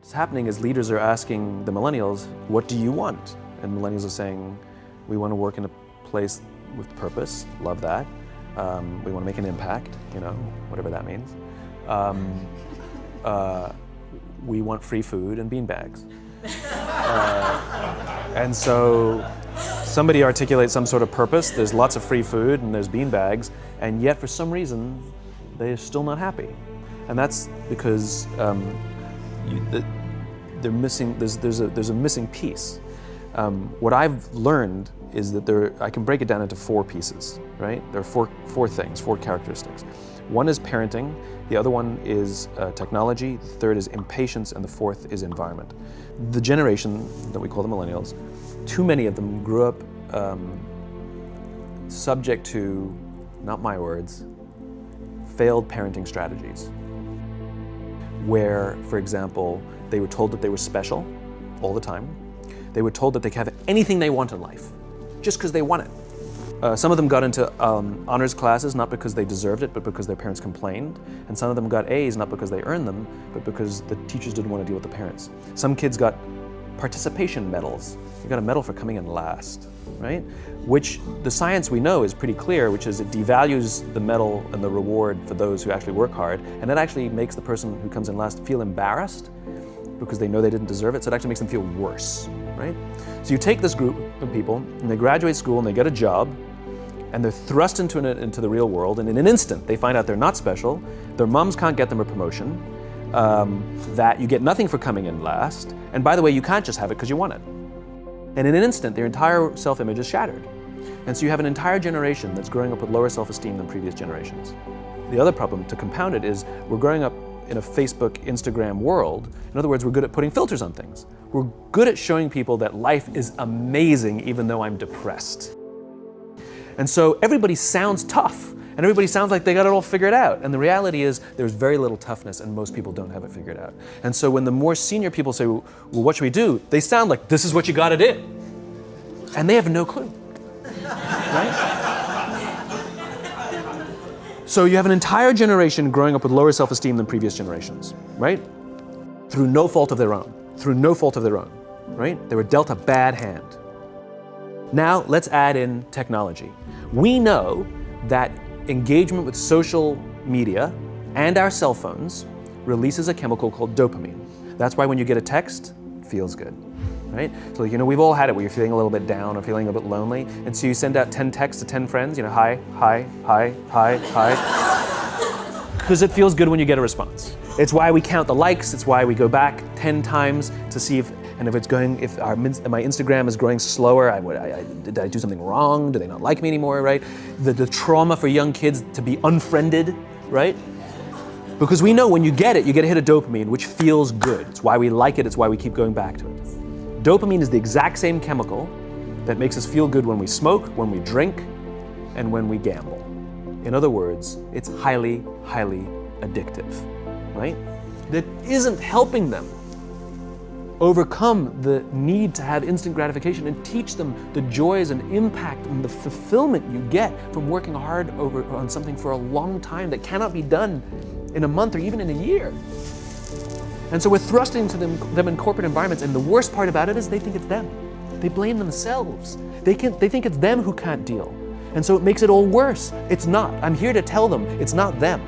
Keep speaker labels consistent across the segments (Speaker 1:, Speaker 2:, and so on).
Speaker 1: What's happening is leaders are asking the millennials, what do you want? And millennials are saying, we want to work in a place with purpose, love that. We want to make an impact, whatever that means. We want free food and beanbags. And so somebody articulates some sort of purpose, there's lots of free food and there's beanbags, and yet for some reason, they're still not happy. And that's because they're missing, there's a missing piece. What I've learned is that I can break it down into 4 pieces, right? There are four things, 4 characteristics. One is parenting, the other one is technology, the third is impatience, and the fourth is environment. The generation that we call the millennials, too many of them grew up subject to, not my words, failed parenting strategies. Where, for example, they were told that they were special all the time. They were told that they could have anything they want in life, just because they want it. Some of them got into honors classes, not because they deserved it, but because their parents complained. And some of them got A's, not because they earned them, but because the teachers didn't want to deal with the parents. Some kids got participation medals. You got a medal for coming in last, right? Which the science we know is pretty clear, which is it devalues the medal and the reward for those who actually work hard. And it actually makes the person who comes in last feel embarrassed because they know they didn't deserve it, so it actually makes them feel worse, right? So you take this group of people, and they graduate school, and they get a job, and they're thrust into the real world, and in an instant, they find out they're not special, their moms can't get them a promotion, that you get nothing for coming in last, and by the way, you can't just have it because you want it. And in an instant, their entire self-image is shattered. And so you have an entire generation that's growing up with lower self-esteem than previous generations. The other problem, to compound it, is we're growing up in a Facebook, Instagram world. In other words, we're good at putting filters on things. We're good at showing people that life is amazing even though I'm depressed. And so everybody sounds tough, and everybody sounds like they got it all figured out. And the reality is there's very little toughness, and most people don't have it figured out. And so when the more senior people say, well, what should we do? They sound like, this is what you gotta do. And they have no clue, right? So you have an entire generation growing up with lower self-esteem than previous generations, right? Through no fault of their own, right? They were dealt a bad hand. Now let's add in technology. We know that engagement with social media and our cell phones releases a chemical called dopamine. That's why when you get a text, it feels good, right? So we've all had it where you're feeling a little bit down or feeling a bit lonely, and so you send out 10 texts to 10 friends, hi, hi, hi, hi, hi, because it feels good when you get a response. It's why we count the likes, it's why we go back 10 times to see if my Instagram is growing slower, did I do something wrong? Do they not like me anymore, right? The trauma for young kids to be unfriended, right? Because we know when you get a hit of dopamine, which feels good. It's why we like it, it's why we keep going back to it. Dopamine is the exact same chemical that makes us feel good when we smoke, when we drink, and when we gamble. In other words, it's highly, highly addictive, right? That isn't helping them overcome the need to have instant gratification and teach them the joys and impact and the fulfillment you get from working hard on something for a long time that cannot be done in a month or even in a year. And so we're thrusting to them in corporate environments, and the worst part about it is they think it's them. They blame themselves. They think it's them who can't deal. And so it makes it all worse. It's not. I'm here to tell them it's not them.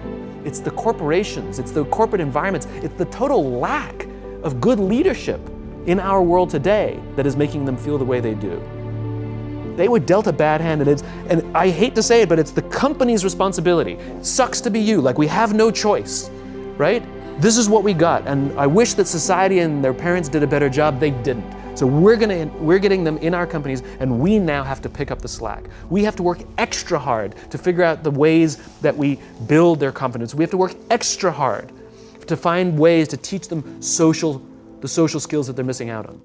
Speaker 1: It's the corporations, it's the corporate environments, it's the total lack of good leadership in our world today that is making them feel the way they do. They were dealt a bad hand, and I hate to say it, but it's the company's responsibility. Sucks to be you, like we have no choice, right? This is what we got, and I wish that society and their parents did a better job. They didn't. So we're getting them in our companies, and we now have to pick up the slack. We have to work extra hard to figure out the ways that we build their confidence. We have to work extra hard to find ways to teach them the social skills that they're missing out on.